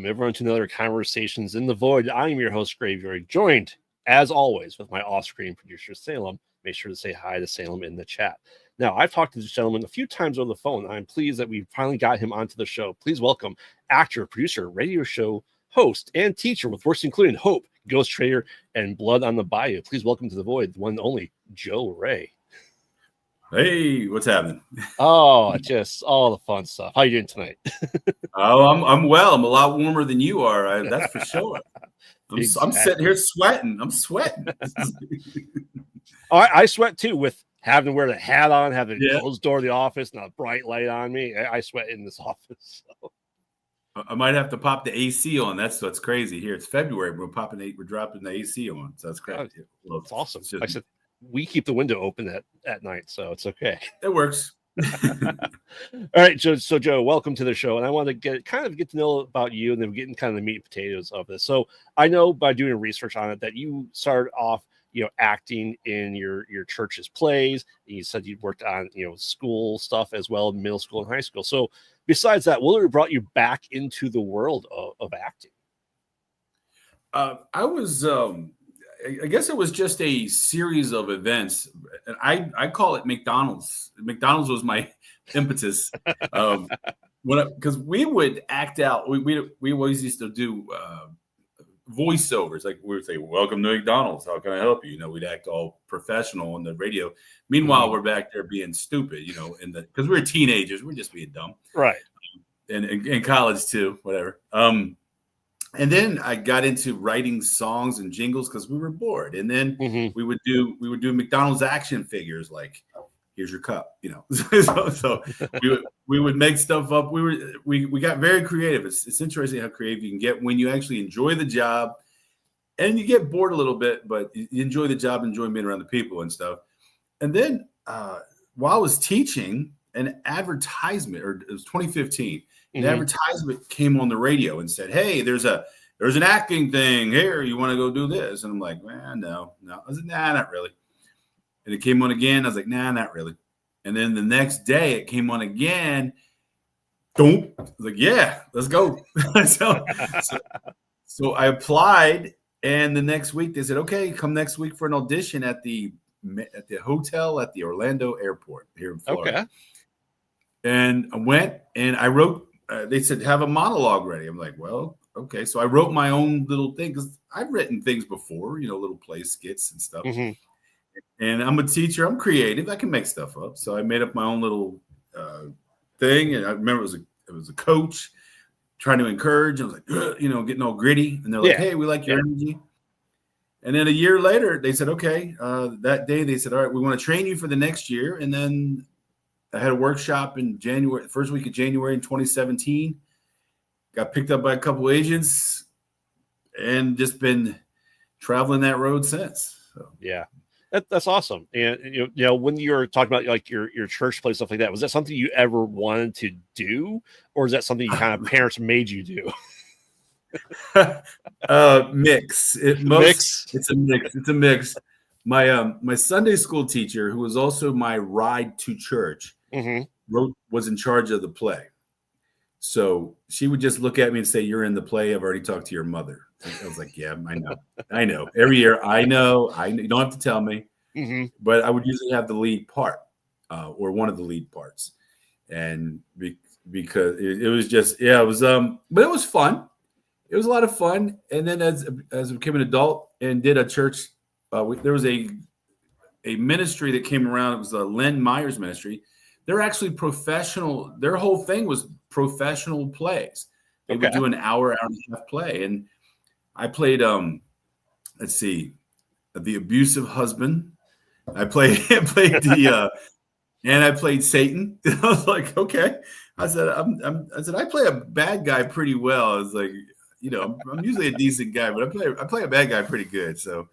welcome everyone to another Conversations in the Void. I'm your host, Graveyard, joined, as always, with my off-screen producer, Salem. Make sure to say hi to Salem in the chat. Now, I've talked to this gentleman a few times on the phone. I'm pleased that we finally got him onto the show. Please welcome actor, producer, radio show host, and teacher with works including Hope, Ghost Trader, and Blood on the Bayou. Please welcome to the Void, the one and only Joe Ray. Hey, what's happening? Oh, just all the fun stuff. How you doing tonight? I'm well. I'm a lot warmer than you are. That's for sure. Exactly. I'm sitting here sweating. I'm sweating. I sweat too with having to wear the hat on, having the closed door of the office, and a bright light on me. I sweat in this office. So. I might have to pop the AC on. That's what's crazy here. It's February. We're dropping the AC on. So that's crazy. Oh, it's awesome. I said we keep the window open at night, so it's okay. It works. All right, so Joe, welcome to the show, and I want to get to know about you, and then getting kind of the meat and potatoes of this. So I know by doing research on it that you started off, acting in your church's plays. And you said you worked on school stuff as well, middle school and high school. So besides that, what brought you back into the world of acting? I was. I guess it was just a series of events. And I call it McDonald's. McDonald's was my impetus. Because we would act out. We always used to do voiceovers. Like we would say, "Welcome to McDonald's. How can I help you?" We'd act all professional on the radio. Meanwhile, we're back there being stupid. Because we're teenagers, we're just being dumb. Right. And in college too, whatever. And then I got into writing songs and jingles because we were bored. And then we would do McDonald's action figures like, "Here's your cup," So we would make stuff up. We got very creative. It's interesting how creative you can get when you actually enjoy the job, and you get bored a little bit, but you enjoy the job, enjoy being around the people and stuff. And then while I was teaching, an advertisement, or it was 2015. An advertisement came on the radio and said, "Hey, there's an acting thing here. You want to go do this?" And I'm like, "Man, no." I was like, "Nah, not really." And it came on again. I was like, "Nah, not really." And then the next day it came on again. Boom. I was like, "Yeah, let's go." so I applied, and the next week they said, "Okay, come next week for an audition at the hotel at the Orlando airport here in Florida." Okay. And I went and I wrote. They said, "Have a monologue ready." I'm like, "Well, okay." So I wrote my own little thing because I've written things before, little play skits and stuff. And I'm a teacher. I'm creative. I can make stuff up. So I made up my own little thing. And I remember it was a coach trying to encourage. I was like, getting all gritty. And they're like, "Hey, we like your energy." And then a year later, they said, "Okay." That day, they said, "All right, we want to train you for the next year." And then I had a workshop in January, first week of January in 2017. Got picked up by a couple agents and just been traveling that road since. So. Yeah, that's awesome. And when you were talking about like your church play, stuff like that, was that something you ever wanted to do, or is that something you kind of parents made you do? Mix. It's a mix. My Sunday school teacher, who was also my ride to church, was in charge of the play. So she would just look at me and say, "You're in the play. I've already talked to your mother." I was like, "Yeah, I know. Every year, I know. You don't have to tell me." But I would usually have the lead part, or one of the lead parts, and because it was just it was but it was fun. It was a lot of fun. And then as I became an adult and did a church, there was a ministry that came around. It was a Len Meyer's ministry. They're actually professional. Their whole thing was professional plays. They would do an hour and a half play. And I played, let's see, the abusive husband. I played and I played Satan. I was like, okay. I said, I play a bad guy pretty well. I was like, I'm usually a decent guy, but I play a bad guy pretty good. So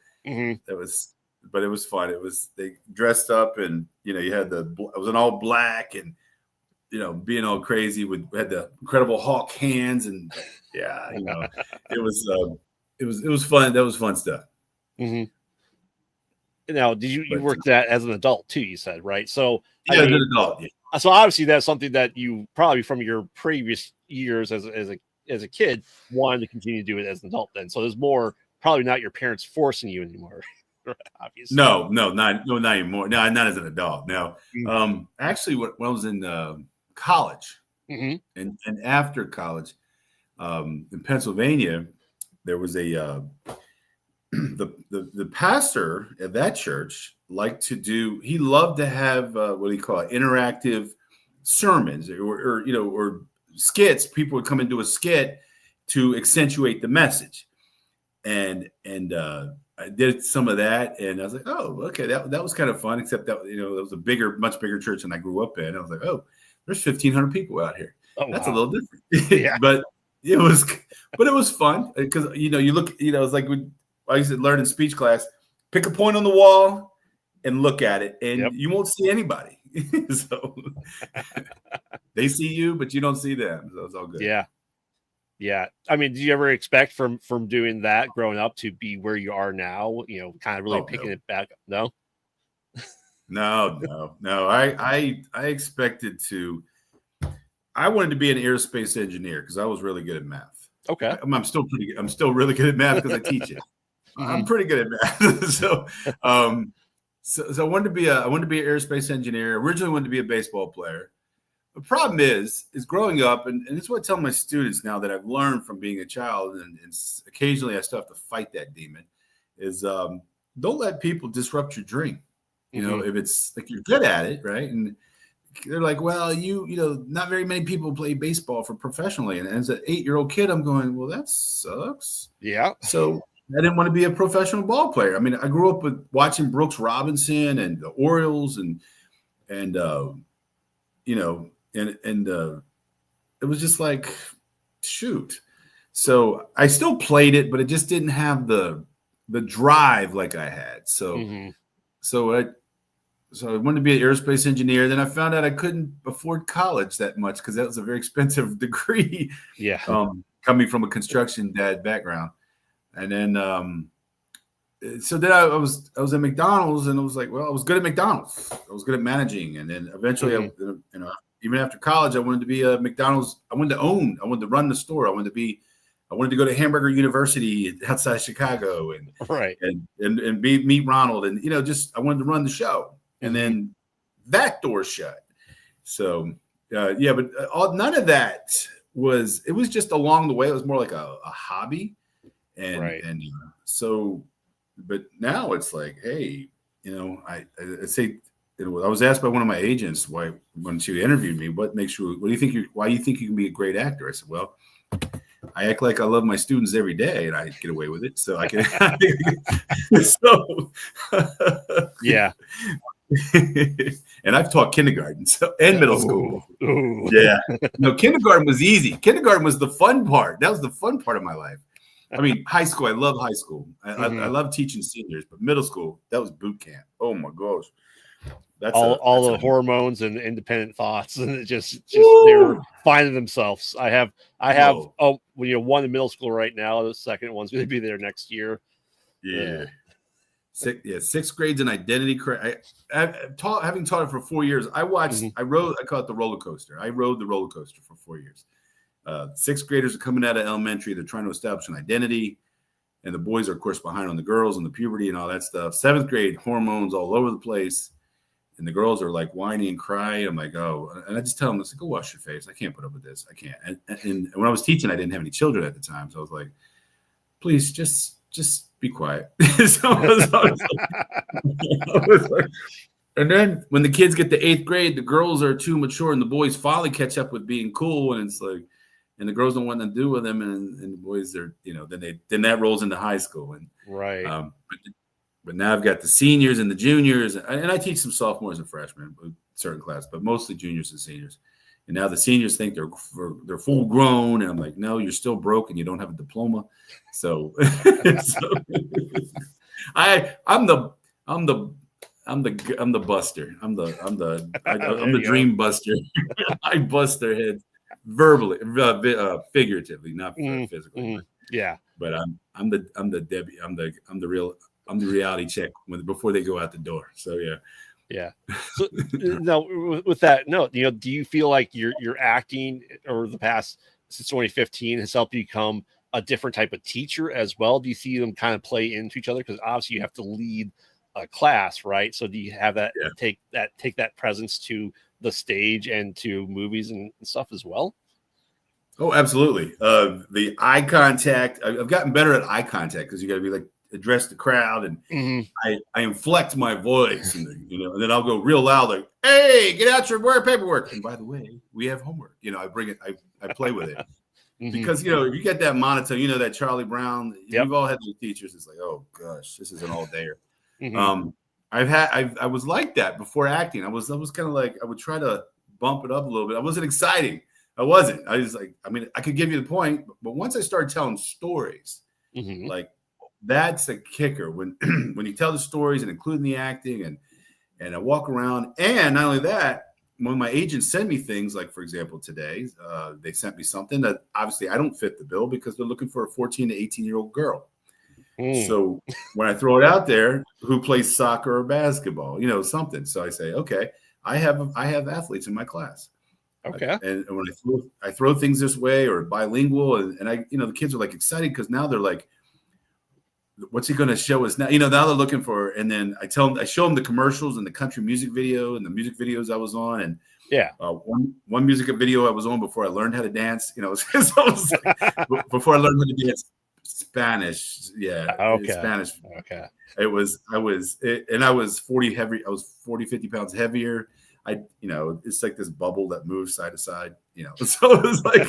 but it was fun. They dressed up, and you had I was in all black, and being all crazy had the Incredible Hulk hands, and it was fun. That was fun stuff. Now, did you work that as an adult too? You said, right? So as an adult. Yeah. So obviously that's something that you probably from your previous years as as a kid wanted to continue to do it as an adult then. So there's more probably not your parents forcing you anymore. Obviously. No, not anymore. No, not as an adult. No. Actually, when I was in college and after college, in Pennsylvania, there was a the pastor at that church liked to do. He loved to have what do you call it, interactive sermons or skits. People would come and do a skit to accentuate the message, and I did some of that, and I was like, oh, okay, that was kind of fun. Except that it was a much bigger church than I grew up in. I was like, oh, there's 1,500 people out here. Oh, that's wow. a little different. Yeah. But it was fun because you look, it's like when I used to learn in speech class, pick a point on the wall and look at it, and you won't see anybody. So they see you, but you don't see them. So it's all good. Yeah. Yeah. I mean, did you ever expect from doing that growing up to be where you are now, kind of really picking it back up? No? No. I expected to. I wanted to be an aerospace engineer because I was really good at math. Okay. I'm still really good at math because I teach it. I'm pretty good at math. So I wanted to be an aerospace engineer. Originally wanted to be a baseball player. The problem is growing up, and it's what I tell my students now that I've learned from being a child, and occasionally I still have to fight that demon, is don't let people disrupt your dream. If it's like you're good at it, right? And they're like, well, not very many people play baseball for professionally. And as an 8-year-old kid, I'm going, well, that sucks. Yeah. So I didn't want to be a professional ball player. I mean, I grew up with watching Brooks Robinson and the Orioles and it was just like, shoot. So I still played it, but it just didn't have the drive like I had. So, so I wanted to be an aerospace engineer. Then I found out I couldn't afford college that much because that was a very expensive degree. Yeah. Coming from a construction dad background. And then, so then I was at McDonald's, and I was like, well, I was good at McDonald's. I was good at managing. And then eventually, even after college, I wanted to be a McDonald's. I wanted to run the store. I wanted to go to Hamburger University outside Chicago and meet Ronald. And, I wanted to run the show. And then that door shut. So, but none of that it was just along the way. It was more like a hobby. And so, but now it's like, hey, I say, I was asked by one of my agents when she interviewed me, why do you think you can be a great actor? I said, well, I act like I love my students every day, and I get away with it. So I can, yeah. And I've taught kindergarten and middle school. Ooh. Yeah. No, kindergarten was easy. Kindergarten was the fun part. That was the fun part of my life. I mean, high school, I love high school. I love teaching seniors, but middle school, that was boot camp. Oh my gosh. That's all the hormones and independent thoughts, and it just they're finding themselves. I have one in middle school right now. The second one's going to be there next year. Yeah. Sixth grade's an identity. Having taught it for 4 years, I watched. I call it the roller coaster. I rode the roller coaster for 4 years. Sixth graders are coming out of elementary. They're trying to establish an identity, and the boys are, of course, behind on the girls and the puberty and all that stuff. Seventh grade, hormones all over the place, and the girls are like whining and crying. I'm like, oh, and I just tell them, go wash your face. I can't put up with this. I can't. And when I was teaching, I didn't have any children at the time, so I was like, please, just be quiet. So I was like, and then when the kids get to 8th grade, the girls are too mature, and the boys finally catch up with being cool, and it's like, and the girls don't want to do with them, and the boys are, then that rolls into high school, and right. But now I've got the seniors and the juniors, and I teach some sophomores and freshmen, certain class, but mostly juniors and seniors. And now the seniors think they're full grown, and I'm like, no, you're still broke, and you don't have a diploma. So, I'm the buster. I'm the dream buster. I bust their heads verbally, figuratively, not physically. Yeah. But I'm the reality check before they go out the door. So yeah. Yeah. So now with that note, do you feel like your acting over the past since 2015 has helped you become a different type of teacher as well? Do you see them kind of play into each other? Because obviously you have to lead a class, right? So do you have that take that presence to the stage and to movies and stuff as well? Oh, absolutely. The eye contact. I've gotten better at eye contact because you got to be like address the crowd, and I inflect my voice, and and then I'll go real loud, like, "Hey, get out your paperwork." And by the way, we have homework. I bring it. I play with it because if you get that monotone, that Charlie Brown. We've all had those teachers. It's like, oh gosh, this is an all dayer. I was like that before acting. I was kind of like I would try to bump it up a little bit. I wasn't exciting. I wasn't. I was like, I could give you the point, but once I started telling stories, like that's the kicker. When when you tell the stories and including the acting and I walk around, and not only that, when my agents send me things, like for example today, they sent me something that obviously I don't fit the bill because they're looking for a 14 to 18-year-old girl. So when I throw it out there, who plays soccer or basketball, something. So I say, okay, I have athletes in my class. Okay. And when I throw things this way or bilingual, and I, the kids are like excited because now they're like, what's he going to show us now? Now they're looking for, and then I show them the commercials and the country music video and the music videos I was on. And one music video I was on before I learned how to dance, so I was like, before I learned how to dance Spanish. Yeah. Okay. Spanish. Okay. I was 40 heavy. I was 40, 50 pounds heavier. It's like this bubble that moves side to side, so it was like,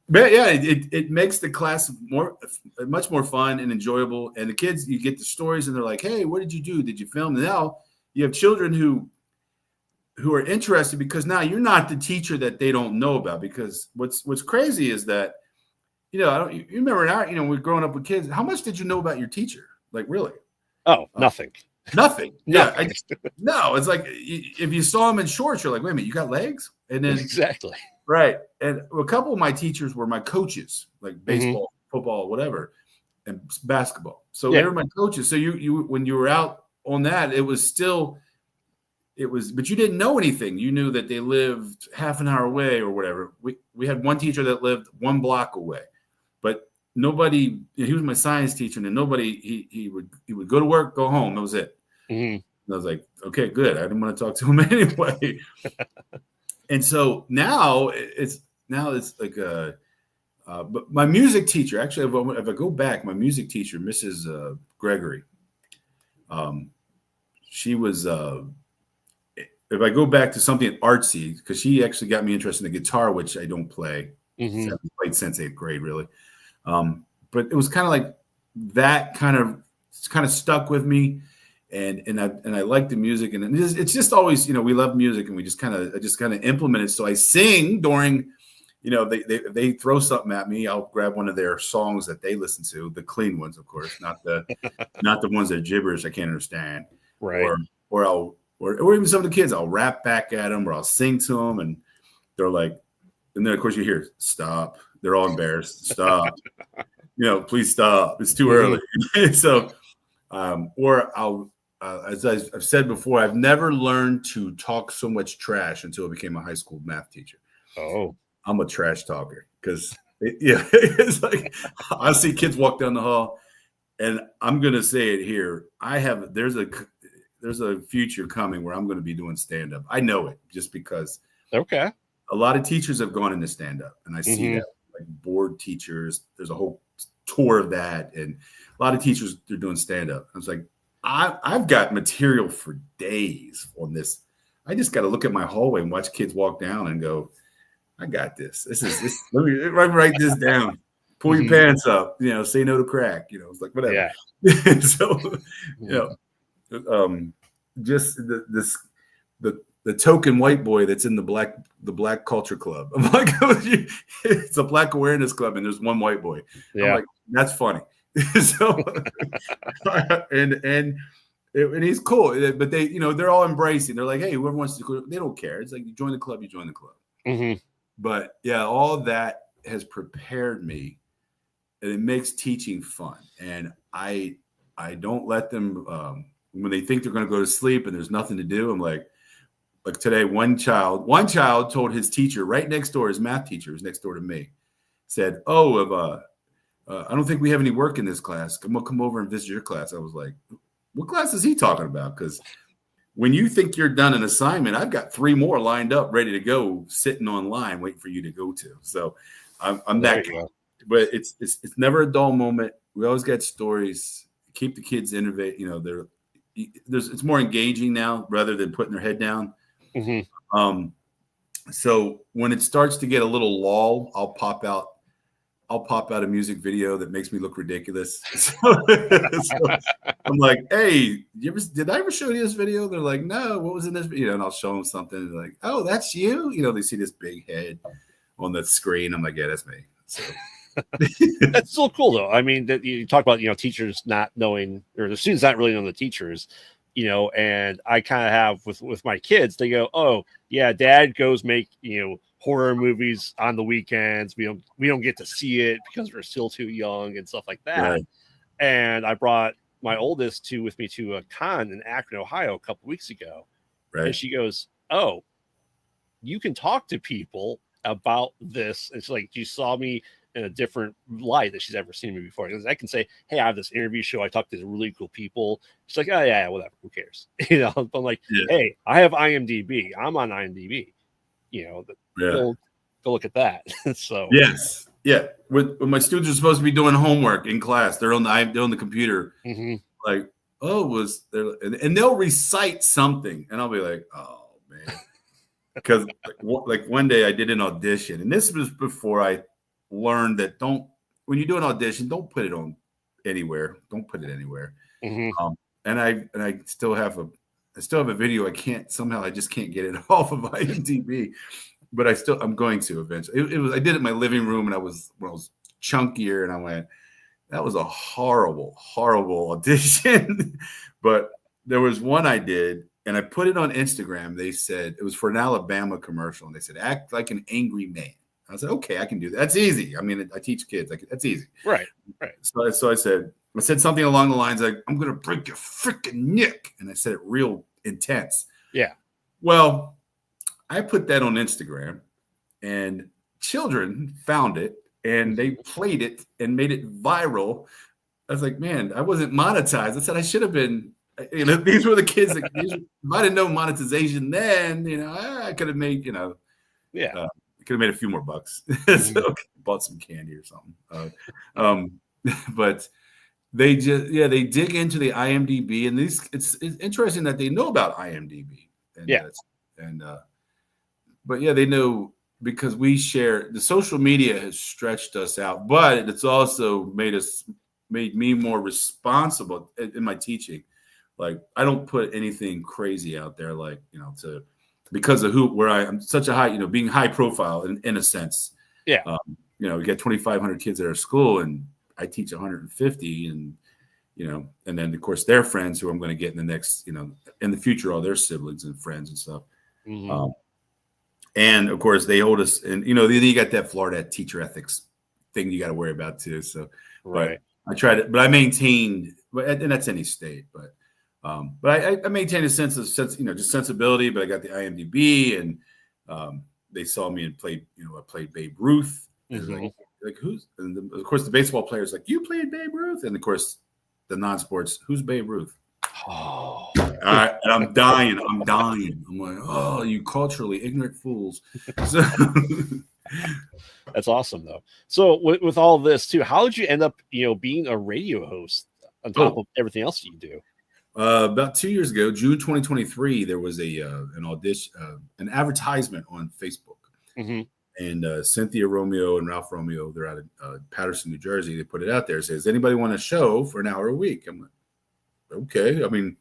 but yeah, it makes the class much more fun and enjoyable. And the kids, you get the stories and they're like, hey, what did you do? Did you film? And now you have children who are interested because now you're not the teacher that they don't know about. Because what's crazy is that, you remember now, we're growing up with kids. How much did you know about your teacher? Like, really? Oh, nothing. Nothing. Yeah. No, it's like if you saw him in shorts, you're like, wait a minute, you got legs? And then exactly. Right. And a couple of my teachers were my coaches, like baseball, football, whatever, and basketball. So they were my coaches. So you when you were out on that, but you didn't know anything. You knew that they lived half an hour away or whatever. We had one teacher that lived 1 block away, but nobody, he was my science teacher, and nobody, he would go to work, go home. That was it. And I was like, okay, good. I didn't want to talk to him anyway. And so now it's like but my music teacher, actually, if I go back, my music teacher, Mrs. Gregory, she was, if I go back to something artsy, because she actually got me interested in the guitar, which I don't play. I haven't played since 8th grade, really. But it was kind of like that kind of stuck with me. And I like the music, and it's just always, we love music, and I just kind of implement it. So I sing during, they throw something at me, I'll grab one of their songs that they listen to, the clean ones, of course, not the ones that are gibberish I can't understand, right? Or even some of the kids, I'll rap back at them, or I'll sing to them, and they're like, and then of course you hear, stop. They're all embarrassed. Stop. Please stop. It's too early. So, or I'll. As I've said before, I've never learned to talk so much trash until I became a high school math teacher. Oh, I'm a trash talker because it's like I see kids walk down the hall, and I'm gonna say it here. There's a future coming where I'm going to be doing stand up. I know it just because. Okay. A lot of teachers have gone into stand up, and I see that, like board teachers. There's a whole tour of that, and a lot of teachers they're doing stand up. I was like, I've got material for days on this. I just got to look at my hallway and watch kids walk down and go, I got this. This. Let me write this down. Pull your pants up. Say no to crack. It's like whatever. Yeah. So, just the token white boy that's in the black culture club. I'm like, it's a black awareness club, and there's one white boy. Yeah. I'm like, that's funny. So, and he's cool, but they, they're all embracing. They're like, hey, whoever wants to, they don't care. It's like you join the club, you join the club. But yeah, all that has prepared me, and it makes teaching fun. And I don't let them when they think they're going to go to sleep and there's nothing to do. I'm like, like today, one child told his teacher right next door, his math teacher who's next door to me, said, "Oh, I don't think we have any work in this class. Come over and visit your class." I was like, "What class is he talking about?" Because when you think you're done an assignment, I've got 3 more lined up, ready to go, sitting online, waiting for you to go to. So I'm that guy. But it's never a dull moment. We always got stories. Keep the kids innovate. You know, it's more engaging now rather than putting their head down. Mm-hmm. So when it starts to get a little lull, I'll pop out a music video that makes me look ridiculous. So I'm like, "Hey, did I ever show you this video?" They're like, "No, what was in this video?" And I'll show them something. They're like, "Oh, that's you?" You know, they see this big head on the screen. I'm like, "Yeah, that's me." So that's still cool though. I mean, that you talk about, teachers not knowing, or the students not really knowing the teachers, and I kind of have with my kids, they go, "Oh yeah, dad goes make, horror movies on the weekends. We don't get to see it because we're still too young and stuff like that." Right. And I brought my oldest with me to a con in Akron, Ohio a couple weeks ago. Right. And she goes, "Oh, you can talk to people about this." It's like, you saw me in a different light that she's ever seen me before. Because I can say, "Hey, I have this interview show. I talked to really cool people." She's like, "Oh yeah, whatever. Who cares?" I'm like, "Hey, I have IMDB. I'm on IMDb. Go look at that." So yes, yeah. When my students are supposed to be doing homework in class, they're on the computer. Mm-hmm. Like, "Oh, was there?" And they'll recite something, and I'll be like, "Oh man," because like one day I did an audition, and this was before I learned that when you do an audition, don't put it on anywhere. Don't put it anywhere. Mm-hmm. And I still have a video. I just can't get it off of IMDb, but I'm going to eventually. I did it in my living room, and when I was chunkier, and I went, that was a horrible, horrible audition. But there was one I did, and I put it on Instagram. They said it was for an Alabama commercial, and they said, "Act like an angry man." I said, "Okay, I can do that. That's easy. I mean, I teach kids. That's easy." Right. So I said something along the lines like, "I'm going to break your freaking neck." And I said it real intense. Yeah. Well, I put that on Instagram, and children found it, and they played it and made it viral. I was like, man, I wasn't monetized. I said I should have been. These were the kids that if I didn't know monetization then, I could have made, could have made a few more bucks. So bought some candy or something. But they dig into the IMDb, and it's interesting that they know about IMDb. But they know, because we share. The social media has stretched us out, but it's also made me more responsible in my teaching. Like, I don't put anything crazy out there, like, because of I'm such a high, being high profile in a sense. Yeah. We got 2,500 kids at our school, and I teach 150, and and then of course their friends who I'm going to get in the next, in the future, all their siblings and friends and stuff. Mm-hmm. And of course they hold us, and you got that Florida teacher ethics thing you got to worry about too. So, right. But I maintained, and that's any state, but I maintained a sense of just sensibility. But I got the IMDb, and they saw me and played, I played Babe Ruth. Mm-hmm. Like who's, and of course the baseball players like, "You played Babe Ruth," and of course the non-sports, "Who's Babe Ruth?" Oh, and I'm dying. I'm like, "Oh, you culturally ignorant fools." So, that's awesome though. So with all this too, how did you end up, being a radio host on top of everything else you do? About 2 years ago, June 2023, there was an audition, an advertisement on Facebook. Mm-hmm. And Cynthia Romeo and Ralph Romeo, they're out of Patterson, New Jersey. They put it out there. It says, "Anybody want a show for an hour a week?" I'm like, okay. I mean,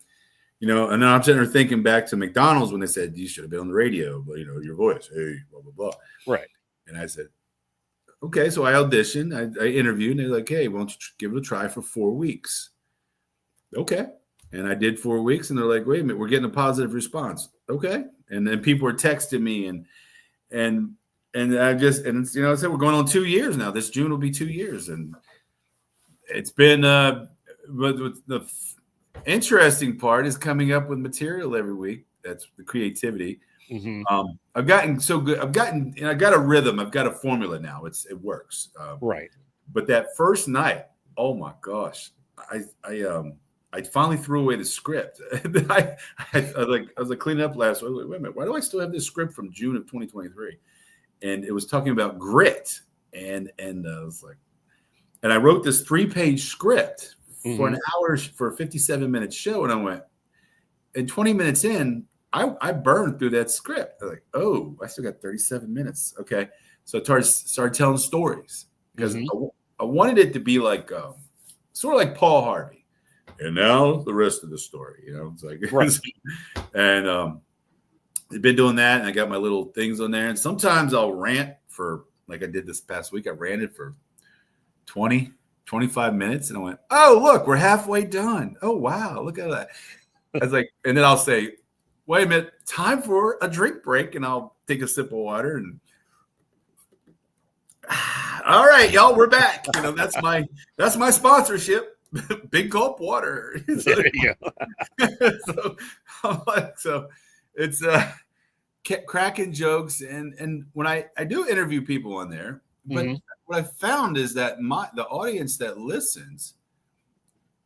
and then I'm sitting there thinking back to McDonald's when they said, "You should have been on the radio, but your voice, hey, blah, blah, blah." Right. And I said, okay. So I auditioned, I interviewed, and they're like, "Hey, why don't you give it a try for 4 weeks?" Okay. And I did 4 weeks, and they're like, "Wait a minute, we're getting a positive response." Okay. And then people were texting me, and I said, we're going on 2 years now. This June will be 2 years. And it's been, but the interesting part is coming up with material every week. That's the creativity. I've gotten so good. I got a rhythm. I've got a formula now. It works. Right. But that first night, oh my gosh, I finally threw away the script. I was like cleaning up last week. Wait a minute, why do I still have this script from June of 2023? And it was talking about grit, and I was like, and I wrote this 3-page script for an hour for a 57-minute show, and I went, and 20 minutes in, I burned through that script. I was like, oh, I still got 37 minutes. Okay, so I started telling stories because I wanted it to be like sort of like Paul Harvey. And now the rest of the story, it's like, right. And I've been doing that, and I got my little things on there. And sometimes I'll rant for, like I did this past week, I ranted for 20, 25 minutes, and I went, oh, look, we're halfway done. Oh, wow, look at that. I was like, and then I'll say, wait a minute, time for a drink break, and I'll take a sip of water, and all right, y'all, we're back. That's my sponsorship. Big gulp water. There you go. so it's cracking jokes, and when I do interview people on there, but what I found is that the audience that listens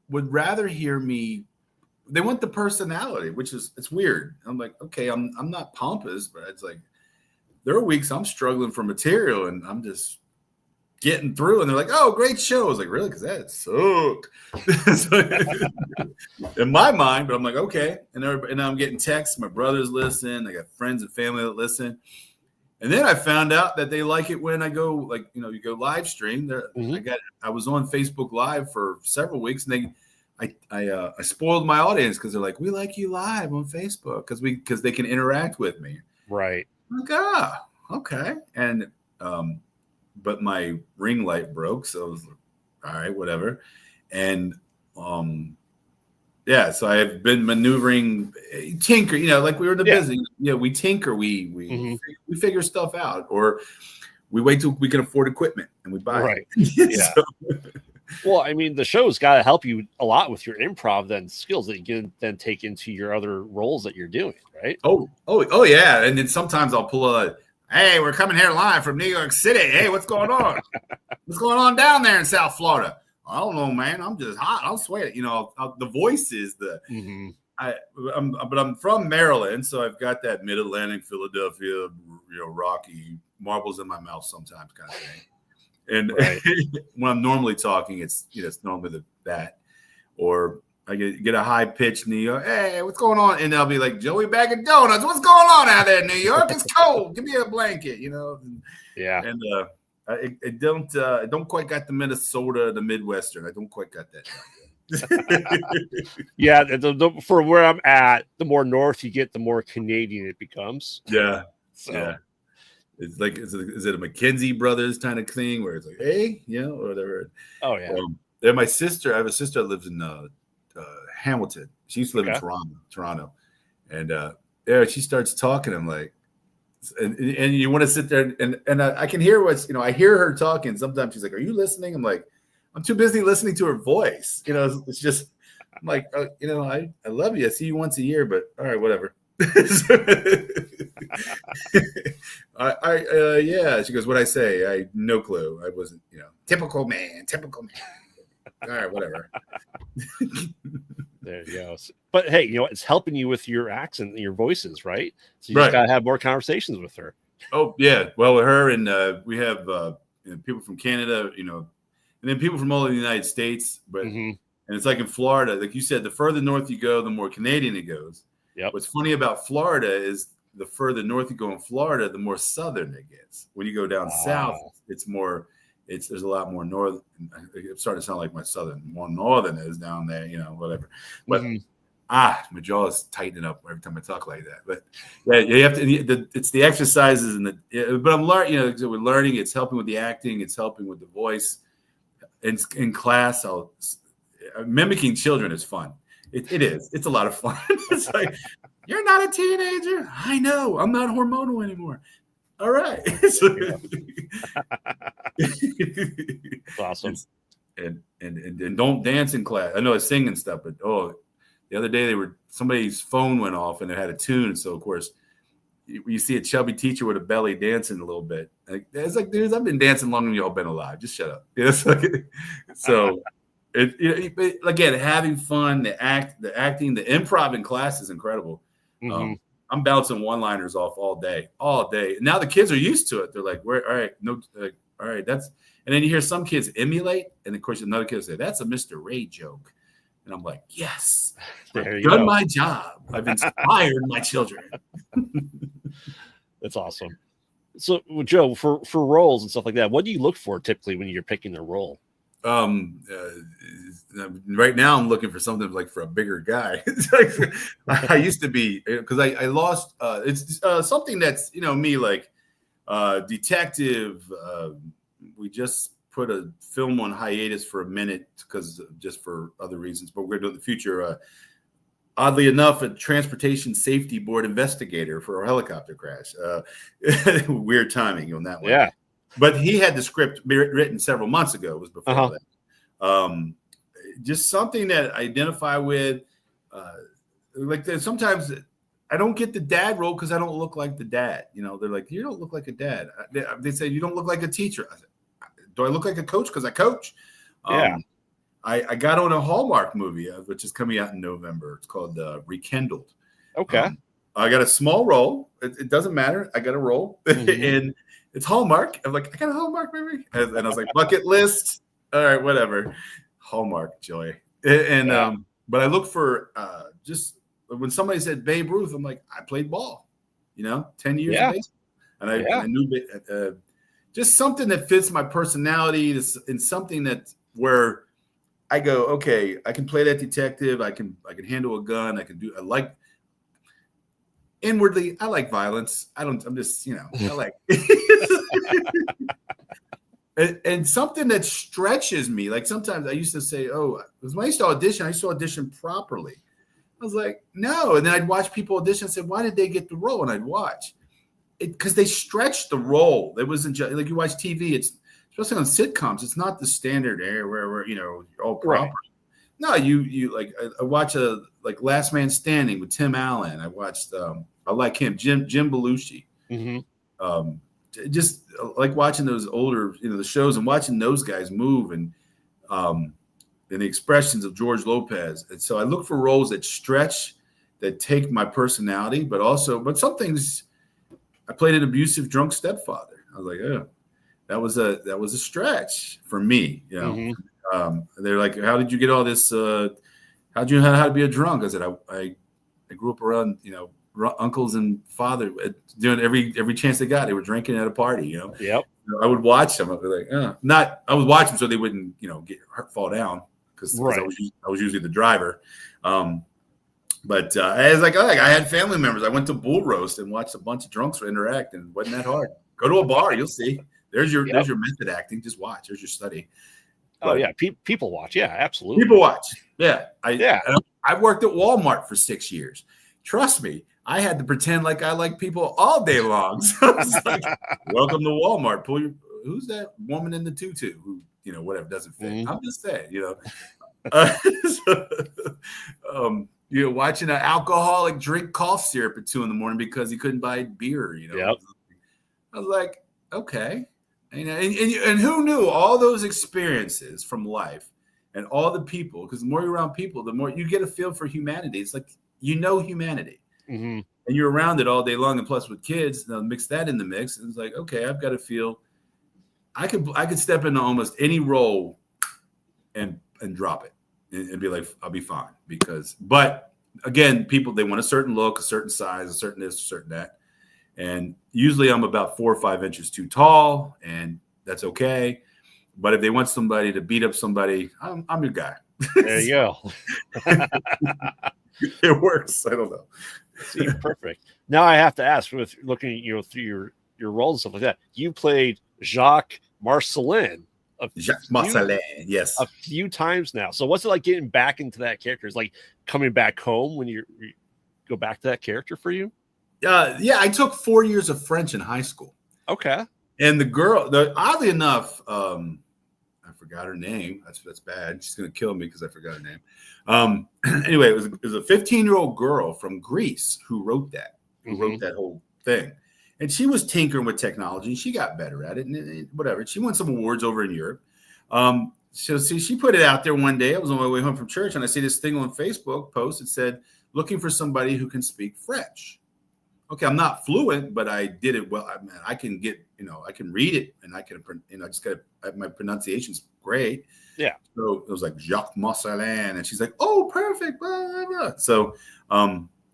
would rather hear me. They want the personality, which is, it's weird. I'm like, okay, I'm not pompous, but it's like there are weeks I'm struggling for material and I'm just getting through, and they're like, oh, great show. I was like, really? Because that sucked. In my mind, but I'm like, okay. And I'm getting texts. My brothers listen. I got friends and family that listen. And then I found out that they like it when I go, like, you go live stream. I was on Facebook Live for several weeks, and I spoiled my audience because they're like, we like you live on Facebook because they can interact with me. Right. I'm like, okay. And but my ring light broke, so I was like, all right, whatever. And so I have been maneuvering, tinker, like we were in the business. We tinker, we figure stuff out, or we wait till we can afford equipment and we buy right. it. Yeah. Well, I mean, the show's got to help you a lot with your improv skills that you can then take into your other roles that you're doing, right? Oh yeah. And then sometimes I'll pull a, hey, we're coming here live from New York City. Hey, what's going on? What's going on down there in South Florida? I don't know, man. I'm just hot. I'll sweat it. The voice is but I'm from Maryland, so I've got that Mid-Atlantic, Philadelphia, Rocky marbles in my mouth sometimes kind of thing. And right. When I'm normally talking, it's normally that, or I get a high pitch New York. Hey, what's going on? And they'll be like, Joey Bag of Donuts. What's going on out there in New York? It's cold. Give me a blanket, Yeah. And I don't quite got the Minnesota, the Midwestern. I don't quite got that. Yeah. For where I'm at, the more north you get, the more Canadian it becomes. Yeah. So. Yeah. It's like, is it a McKenzie Brothers kind of thing where it's like, hey, or whatever. Oh yeah. Then I have a sister that lives in Hamilton. She used to live in Toronto, and she starts talking. I'm like, and you want to sit there and I can hear I hear her talking. Sometimes she's like, "Are you listening?" I'm like, "I'm too busy listening to her voice." It's just, I'm like, I love you. I see you once a year, but all right, whatever. Yeah. She goes, "What'd I say?" I no clue. I wasn't, typical man. All right, whatever. There you go. But hey, it's helping you with your accent and your voices, right? So you right. just gotta have more conversations with her. Oh yeah, well, with her, and we have people from Canada, and then people from all over the United States. But and it's like in Florida, like you said, the further north you go, the more Canadian it goes. Yep. What's funny about Florida is the further north you go in Florida, the more southern it gets. When you go down south, it's more. There's a lot more north. It's starting to sound like more northern is down there, whatever. But my jaw is tightening up every time I talk like that. But yeah, you have to. It's the exercises but I'm learning. We're learning. It's helping with the acting. It's helping with the voice. In class, mimicking children is fun. It is. It's a lot of fun. It's like, you're not a teenager. I know. I'm not hormonal anymore. All right. Awesome. And don't dance in class. I know it's singing stuff, but the other day somebody's phone went off and it had a tune. So of course, you see a chubby teacher with a belly dancing a little bit. Like, it's like, dudes, I've been dancing longer than y'all been alive. Just shut up. It's like, so but again, having fun, the acting, the improv in class is incredible. I'm bouncing one-liners off all day. Now the kids are used to it. They're like, all right, all right, that's. And then you hear some kids emulate, and of course another kid will say, that's a Mr. Ray joke. And I'm like, yes, I've done my job. I've inspired my children. That's awesome. So, Joe, for roles and stuff like that, what do you look for typically when you're picking a role? Right now I'm looking for something like for a bigger guy. I used to be, because I lost. It's something that's me, like detective. We just put a film on hiatus for a minute because just for other reasons, but we're going to do it in the future. Oddly enough, a transportation safety board investigator for a helicopter crash. Weird timing on that one. Yeah. But he had the script written several months ago. It was before that. Just something that I identify with. Like sometimes I don't get the dad role because I don't look like the dad. They're like, you don't look like a dad. They say you don't look like a teacher. I said, do I look like a coach? Because I coach. Yeah. I got on a Hallmark movie, which is coming out in November. It's called Rekindled. Okay. I got a small role. It doesn't matter. I got a role. And it's Hallmark. I'm like, I got a Hallmark movie. And I was like, bucket list. All right, whatever. Hallmark, joy. And but I look for just when somebody said Babe Ruth, I'm like, I played ball, 10 years of baseball. And I knew just something that fits my personality and something that where I go, okay, I can play that detective. I can handle a gun. I like inwardly, I like violence. I'm just, I like and something that stretches me. Like sometimes I used to say, because when I used to audition properly. I was like, no. And then I'd watch people audition and say, why did they get the role? And I'd watch it because they stretched the role. It wasn't just like you watch TV. It's especially on sitcoms. It's not the standard where all proper. Right. No, you like I watch like Last Man Standing with Tim Allen. I watched I like him, Jim Belushi. Just like watching those older the shows and watching those guys move and the expressions of George Lopez. And so I look for roles that stretch, that take my personality, but some things. I played an abusive drunk stepfather. I was like, oh, that was a stretch for me. They're like, how did you get all this? How'd you know how to be a drunk? I said, I grew up around uncles and father doing every chance they got. They were drinking at a party. Yep. I would watch them. I'd be like, I would watch them so they wouldn't get hurt, fall down because I was usually the driver. But I was like, I had family members. I went to Bull Roast and watched a bunch of drunks interact, and it wasn't that hard. Go to a bar, you'll see. There's your method acting. Just watch. There's your study. But, people watch. Yeah, absolutely. People watch. Yeah. I worked at Walmart for 6 years. Trust me, I had to pretend like I like people all day long. So I was like, welcome to Walmart. Who's that woman in the tutu who, whatever doesn't fit? I'm just saying, watching an alcoholic drink cough syrup at 2 a.m. because he couldn't buy beer, Yep. I was like, okay. And who knew all those experiences from life and all the people, because the more you're around people, the more you get a feel for humanity. It's like, humanity and you're around it all day long. And plus with kids, mix that in the mix. And it's like, okay, I've got to feel I could step into almost any role and drop it and be like, I'll be fine but again, people, they want a certain look, a certain size, a certain this, a certain that. And usually I'm about 4 or 5 inches too tall, and that's okay. But if they want somebody to beat up somebody, I'm your guy. There you go. It works. I don't know. See, perfect. Now I have to ask, with looking through your roles and stuff like that, you played Jacques Marcelin. Yes. A few times now. So what's it like getting back into that character? It's like coming back home when you go back to that character for you? I took 4 years of French in high school. Okay. And the girl, oddly enough, I forgot her name. That's bad. She's gonna kill me because I forgot her name. Anyway, it was a 15-year-old girl from Greece who wrote that. Who wrote that whole thing. And she was tinkering with technology. She got better at it, and whatever. She won some awards over in Europe. So see, she put it out there one day. I was on my way home from church, and I see this thing on Facebook post. It said, "Looking for somebody who can speak French." Okay, I'm not fluent, but I did it well. I can get, I can read it, and I can, I just got my pronunciation's great. Yeah. So it was like Jacques Marcelin, and she's like, "Oh, perfect." Blah, blah, blah.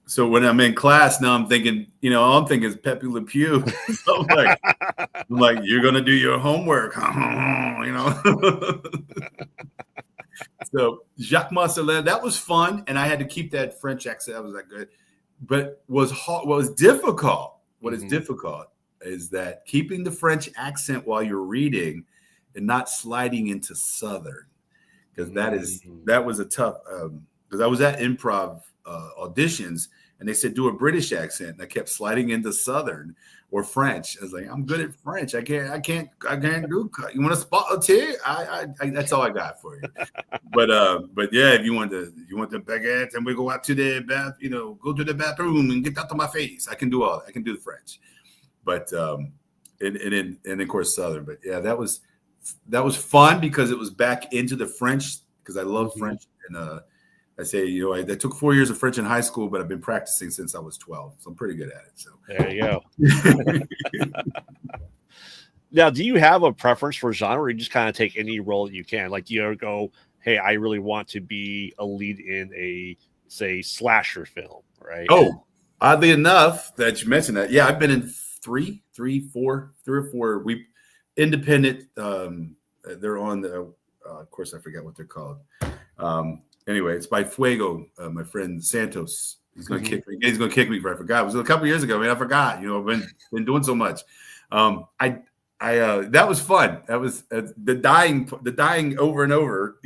So when I'm in class now, I'm thinking, all I'm thinking is Pepe Le Pew. So I'm like, "You're gonna do your homework," So Jacques Marcelin, that was fun, and I had to keep that French accent. That was that good. But what is difficult is that keeping the French accent while you're reading and not sliding into Southern, because that was a tough. Because I was at improv auditions, and they said do a British accent, and I kept sliding into Southern or French. I was like, I'm good at French. I can't do. You want to spot a tea? I that's all I got for you. But yeah, if you want the baguette, and we go out to the bath, go to the bathroom and get out of my face. I can do all that. I can do the French, but and of course Southern. But yeah, that was fun because it was back into the French, because I love French. And I say, I took 4 years of French in high school, but I've been practicing since I was 12, so I'm pretty good at it. So there you go. Now, do you have a preference for genre, or you just kind of take any role that you can? Like, do you ever go, hey, I really want to be a lead in a, say, slasher film, right? Oh, oddly enough that you mentioned that. Yeah, I've been in three or four independent. They're on the, of course, I forget what they're called. Anyway, it's by Fuego, my friend Santos. He's going to kick me. He's going to kick me for I forgot. It was a couple years ago. I I forgot. I've been doing so much. That was fun. That was the dying over and over.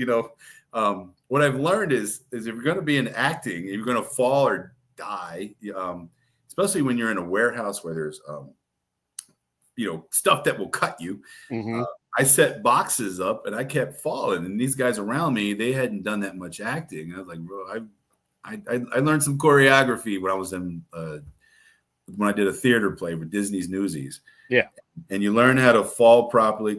What I've learned is if you're going to be in acting, if you're going to fall or die, especially when you're in a warehouse where there's stuff that will cut you. I set boxes up and I kept falling, and these guys around me, they hadn't done that much acting. And I was like, bro, I learned some choreography when I was in when I did a theater play with Disney's Newsies. Yeah. And you learn how to fall properly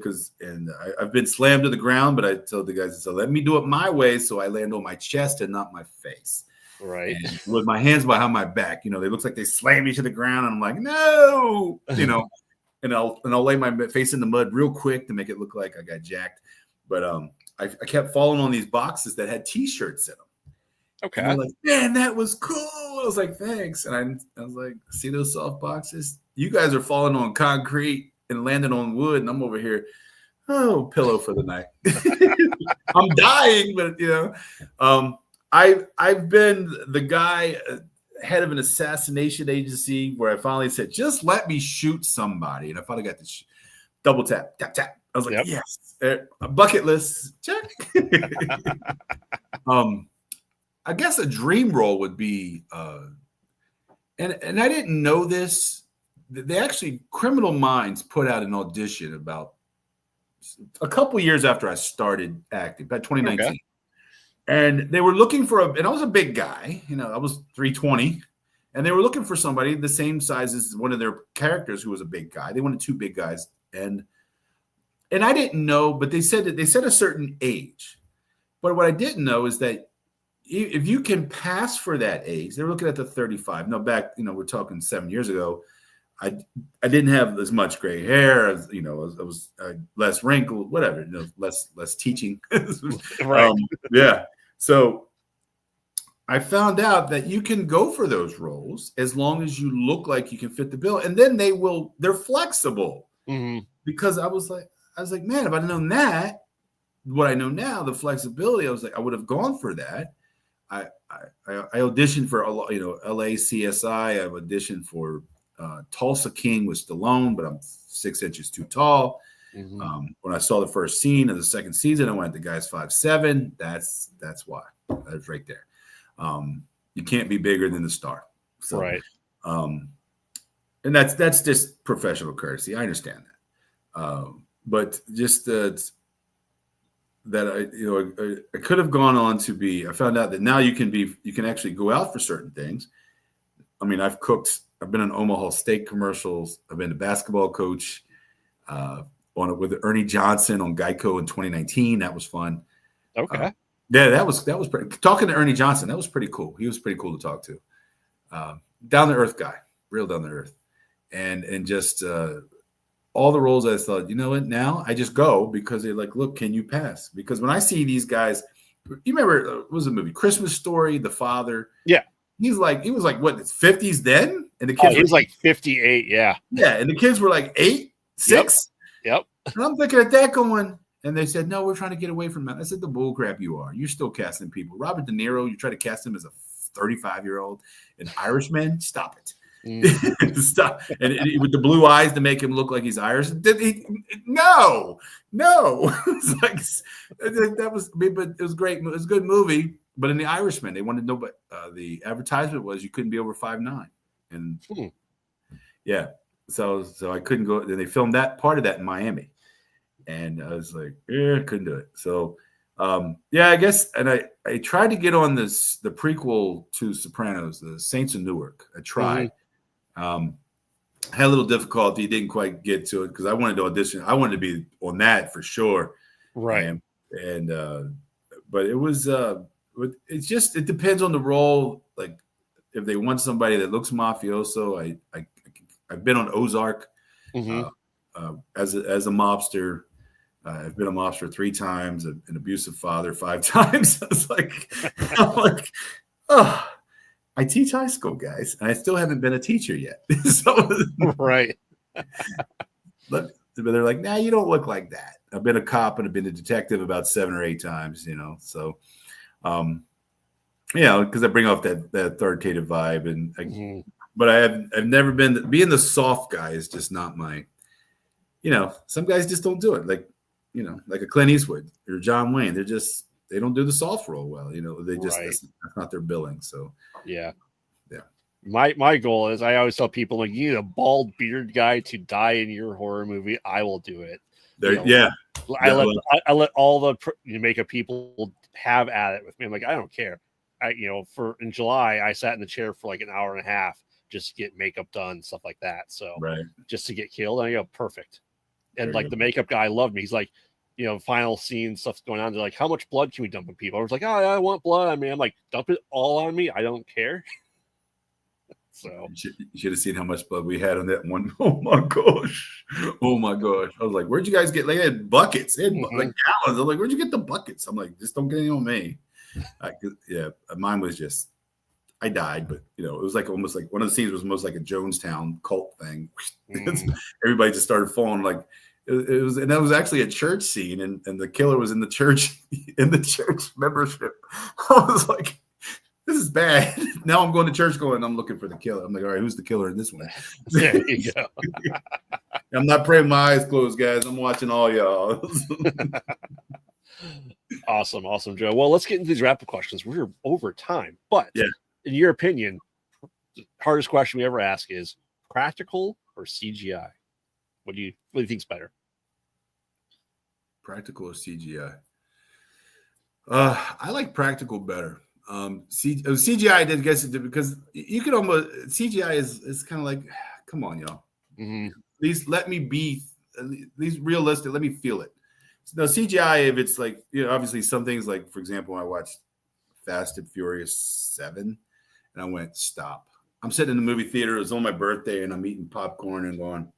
I've been slammed to the ground, but I told the guys, so let me do it my way, so I land on my chest and not my face. Right. And with my hands behind my back, they look like they slam me to the ground, and I'm like, no, and I'll lay my face in the mud real quick to make it look like I got jacked. But I kept falling on these boxes that had T-shirts in them. Okay. And they're like, man, that was cool. I was like, thanks. And I was like, see those soft boxes? You guys are falling on concrete and landing on wood, and I'm over here, pillow for the night. I'm dying, but I've been the guy, head of an assassination agency, where I finally said, just let me shoot somebody. And I finally got this double tap. I was like, yes, a bucket list, check. I guess a dream role would be, and I didn't know this. They actually, Criminal Minds put out an audition about a couple years after I started acting, about 2019. Okay. And they were looking for and I was a big guy, I was 320, and they were looking for somebody the same size as one of their characters who was a big guy. They wanted two big guys. And I didn't know, but they said a certain age. But what I didn't know is that if you can pass for that age, they were looking at the 35. No, back, we're talking 7 years ago. I didn't have as much gray hair, as I was less wrinkled, whatever, less teaching. Right. Yeah. So I found out that you can go for those roles as long as you look like you can fit the bill, and then they're flexible. Because I was like, man, if I'd known that, what I know now, the flexibility, I was like, I would have gone for that. I auditioned for LA CSI. I've auditioned for Tulsa King with Stallone, but I'm 6 inches too tall. When I saw the first scene of the second season, I went, the guy's 5'7". That's why. That's right there. You can't be bigger than the star. So, right. And that's just professional courtesy. I understand that. But just that I could have gone on to be. I found out that now you can actually go out for certain things. I mean, I've cooked I've been in Omaha Steak commercials. I've been a basketball coach on it with Ernie Johnson on Geico in 2019. That was fun. Okay. Yeah, that was pretty. Talking to Ernie Johnson, that was pretty cool. He was pretty cool to talk to. Down to earth guy, real down to earth, and just all the roles I thought, you know what? Now I just go because they're like, look, can you pass? Because when I see these guys, you remember what was the movie Christmas Story? The father, yeah, he was like what 50s then, and the kids he was like 58, yeah, and the kids were like 8, 6. Yep. And I'm looking at that going. And they said, no, we're trying to get away from that. I said, the bull crap you are. You're still casting people. Robert De Niro, you try to cast him as a 35-year-old. An Irishman, stop it. Stop. And with the blue eyes to make him look like he's Irish. No. It's like, that was, but it was great. It was a good movie. But in The Irishman, they wanted to know, but the advertisement was you couldn't be over 5'9". And yeah, so I couldn't go. Then they filmed that part of that in Miami. And I was like, couldn't do it. So, I guess. And I tried to get on the prequel to Sopranos, the Saints of Newark. I tried. Had a little difficulty. Didn't quite get to it because I wanted to audition. I wanted to be on that for sure. Right. But it was. It's just it depends on the role. Like if they want somebody that looks mafioso, I've been on Ozark as a mobster. I've been a mobster 3 times, an abusive father 5 times. I'm like, oh, I teach high school guys, and I still haven't been a teacher yet. So, right. But they're like, nah, you don't look like that. I've been a cop and I've been a detective about 7 or 8 times, So, because I bring off that authoritative vibe, and but I've never been being the soft guy is just not my. Some guys just don't do it. Like a Clint Eastwood or John Wayne, they don't do the soft role well. They just that's not their billing. So yeah. My goal is I always tell people like you need a bald beard guy to die in your horror movie. I will do it. I let all the makeup people have at it with me. I'm like I don't care. In July I sat in the chair for like an hour and a half just to get makeup done, stuff like that. So just to get killed, and I go perfect. And the makeup guy loved me. He's like, final scene stuff's going on. They're like, how much blood can we dump on people? I was like, I want blood. I mean, I'm like, dump it all on me. I don't care. So you should have seen how much blood we had on that one. Oh my gosh. I was like, where'd you guys get? They had buckets. They had like gallons. I'm like, where'd you get the buckets? I'm like, just don't get any on me. Mine was just. I died, but it was like almost like one of the scenes was almost like a Jonestown cult thing. Everybody just started falling like it was, and that was actually a church scene, and the killer was in the church membership. I was like, this is bad. Now I'm going to church I'm looking for the killer. I'm like, all right, who's the killer in this one? There you go. I'm not praying with my eyes closed, guys. I'm watching all y'all. Awesome, Joe. Well, let's get into these rapid questions. We're over time, but in your opinion, the hardest question we ever ask is practical or CGI? What do you think's better? Practical or CGI? I like practical better. CGI I did guess it because you could almost CGI is kind of like, come on, y'all. At least let me be at least realistic. Let me feel it. No CGI if it's like obviously some things like for example I watched Fast and Furious 7. And I went, stop. I'm sitting in the movie theater. It was on my birthday, and I'm eating popcorn and going,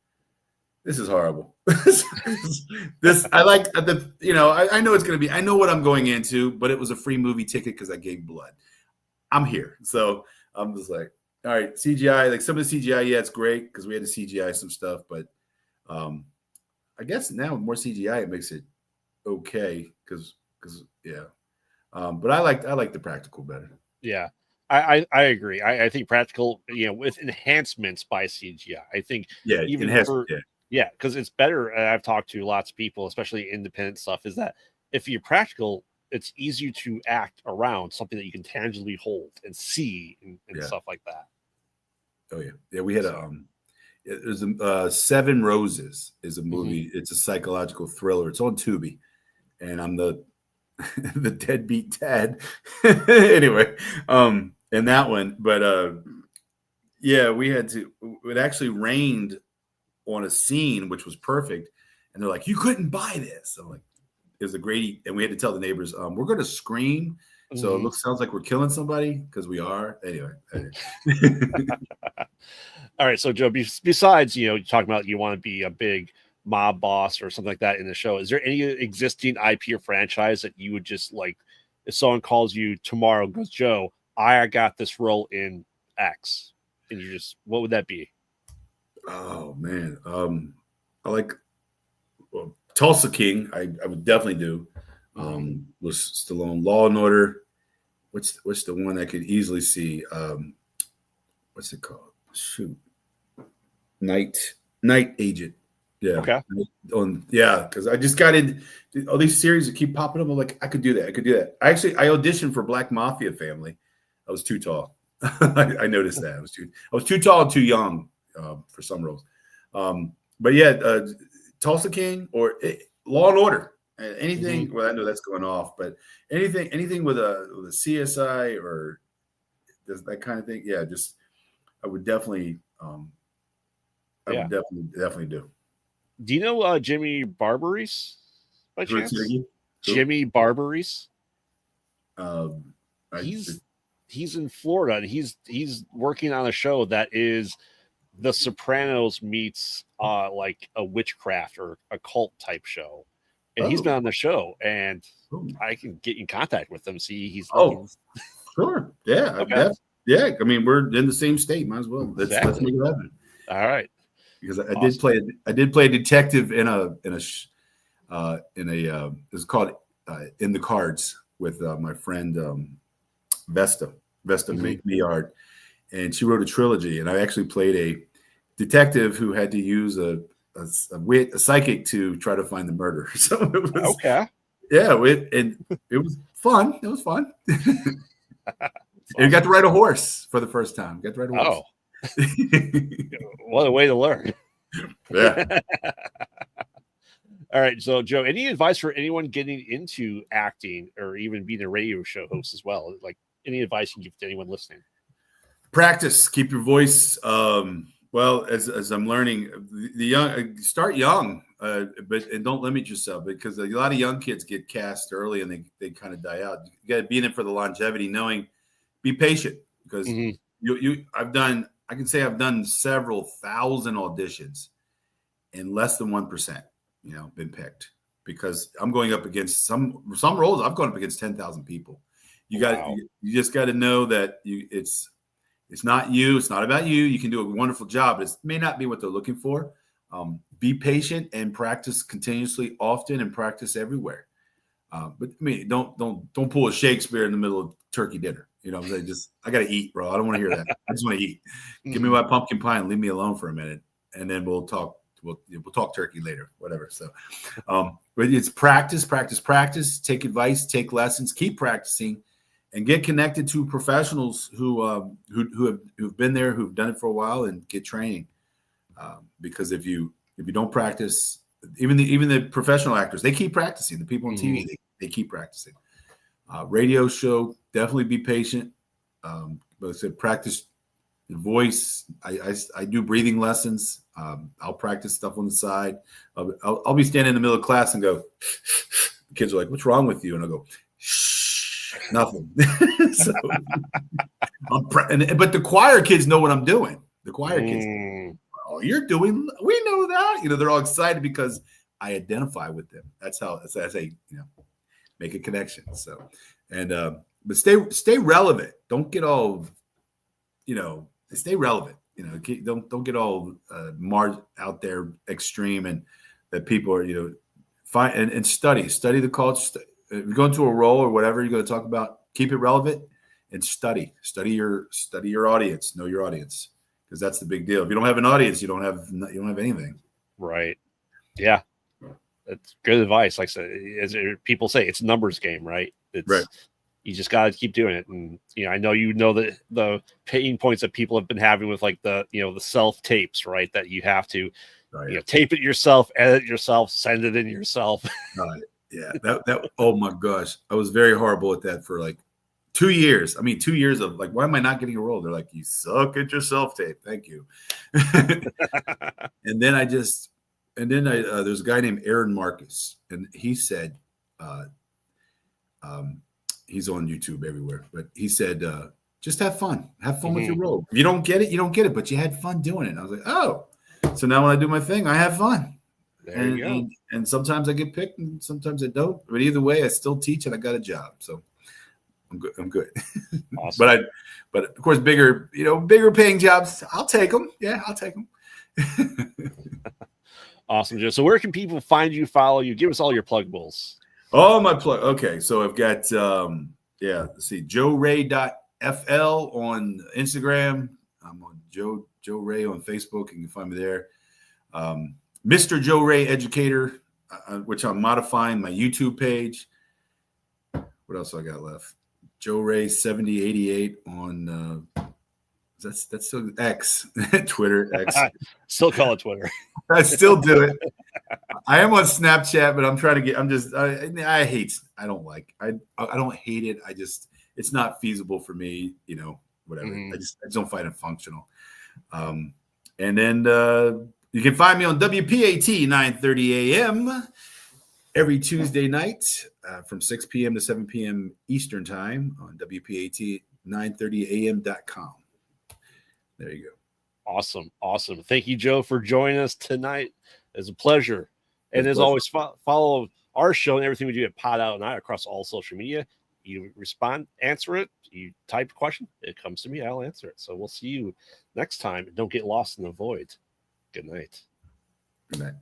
this is horrible. This I like I know it's going to be. I know what I'm going into, but it was a free movie ticket because I gave blood. I'm here, so I'm just like, all right, CGI. Like some of the CGI, it's great because we had to CGI some stuff, but I guess now with more CGI, it makes it okay because but I like the practical better. Yeah. I agree. I think practical, with enhancements by CGI. I think because it's better. I've talked to lots of people, especially independent stuff, is that if you're practical, it's easier to act around something that you can tangibly hold and see and stuff like that. Oh yeah. We had there's 7 Roses is a movie. It's a psychological thriller. It's on Tubi, and I'm the deadbeat dad. Anyway, in that one, but Yeah, we had to. It actually rained on a scene, which was perfect. And they're like, "You couldn't buy this." I'm like, "It was a great," and we had to tell the neighbors, "We're going to scream, so it sounds like we're killing somebody because we are." Anyway. All right, so Joe, besides you talking about you want to be a big mob boss or something like that in the show, is there any existing IP or franchise that you would just like if someone calls you tomorrow and goes, Joe, I got this role in X, and you just what would that be? Oh man, I like Tulsa King. I would definitely do. Was Stallone. Law and Order. What's the one I could easily see? What's it called? Shoot, Night Agent. Yeah. Okay. Because I just got in all these series that keep popping up. I'm like, I could do that. I auditioned for Black Mafia Family. I was too tall. I noticed that. I was too tall and too young for some roles. But yeah, Tulsa King or Law and Order. Anything. Well, I know that's going off, but anything with a CSI or that kind of thing. Yeah, just I would definitely. Would definitely do. Do you know Jimmy Barbaries by chance? Jimmy Barbaries. He's in Florida and he's working on a show that is The Sopranos meets like a witchcraft or a cult type show. And he's been on the show, and I can get in contact with him. See, he's sure, yeah, okay. Yeah. I mean, we're in the same state. Might as well. Let's make it happen. All right. Because I did play a detective in a it's called In the Cards with my friend Vesta Meard, and she wrote a trilogy, and I actually played a detective who had to use a psychic to try to find the murder. So it was it was fun. It was fun. And you got to ride a horse for the first time. Got to ride a horse. Oh. What a way to learn. Yeah. All right. So, Joe, any advice for anyone getting into acting or even being a radio show host as well? Like any advice you can give to anyone listening? Practice. Keep your voice. Well, as I'm learning, the young start young, but don't limit yourself because a lot of young kids get cast early and they kind of die out. You got to be in it for the longevity. Knowing, be patient because I can say I've done several thousand auditions, and less than 1%, been picked because I'm going up against some roles. I've gone up against 10,000 people. You just got to know that it's not you. It's not about you. You can do a wonderful job, but it may not be what they're looking for. Be patient and practice continuously, often, and practice everywhere. But I mean, don't pull a Shakespeare in the middle of turkey dinner. I'm saying, I got to eat, bro. I don't want to hear that. I just want to eat. Give me my pumpkin pie and leave me alone for a minute, and then we'll talk. We'll talk turkey later, whatever. So, but it's practice. Take advice, take lessons, keep practicing, and get connected to professionals who've been there, who've done it for a while, and get training. Because if you don't practice, even the professional actors, they keep practicing. The people on TV, they keep practicing. Radio show, definitely be patient. But I said practice the voice. I do breathing lessons. I'll practice stuff on the side. I'll be standing in the middle of class and go. The kids are like, "What's wrong with you?" And I go, "Shh, nothing." So, but the choir kids know what I'm doing. The choir kids, oh, you're doing. We know that. They're all excited because I identify with them. That's how I say, make a connection. So, but stay relevant. Don't get all, stay relevant. Don't get all out there extreme and that people are, find and study the culture. If you go into a role or whatever you're going to talk about, keep it relevant and study your audience, know your audience, because that's the big deal. If you don't have an audience, you don't have anything. Right. Yeah. That's good advice. Like I said, as people say, it's a numbers game, right? It's right. You just got to keep doing it. And, I know the pain points that people have been having with like the self tapes, right? That you have to, tape it yourself, edit yourself, send it in yourself. Yeah. That, oh my gosh. I was very horrible at that for like 2 years. I mean, 2 years of like, why am I not getting a role? They're like, you suck at your self-tape. Thank you. And then there's a guy named Aaron Marcus, and he said, he's on YouTube everywhere, but he said, just have fun with your role. If you don't get it, but you had fun doing it. And I was like, oh, so now when I do my thing, I have fun. There you go. And sometimes I get picked and sometimes I don't, but either way, I still teach and I got a job. So I'm good. Awesome. but of course, bigger paying jobs, I'll take them. Yeah, I'll take them. Awesome, Joe. So where can people find you, follow you? Give us all your pluggables. Oh, my plug. Okay, so I've got let's see, joeray.fl on Instagram. I'm on Joe Ray on Facebook. You can find me there. Mr. Joe Ray Educator, which I'm modifying my YouTube page. What else I got left? Joe Ray 7088 on that's still X, Twitter X. Still call it Twitter. I still do it. I am on Snapchat, but I'm trying to get. I don't hate it. It's not feasible for me. Whatever. I just don't find it functional. And then you can find me on WPAT 9:30 a.m. every Tuesday night from 6 p.m. to 7 p.m. Eastern time on WPAT930am.com. There you go. Awesome. Thank you, Joe, for joining us tonight. It's a pleasure. And as always, follow our show and everything we do at PodOutatNight across all social media. You respond, answer it. You type a question, it comes to me, I'll answer it. So we'll see you next time. Don't get lost in the void. Good night. Good night.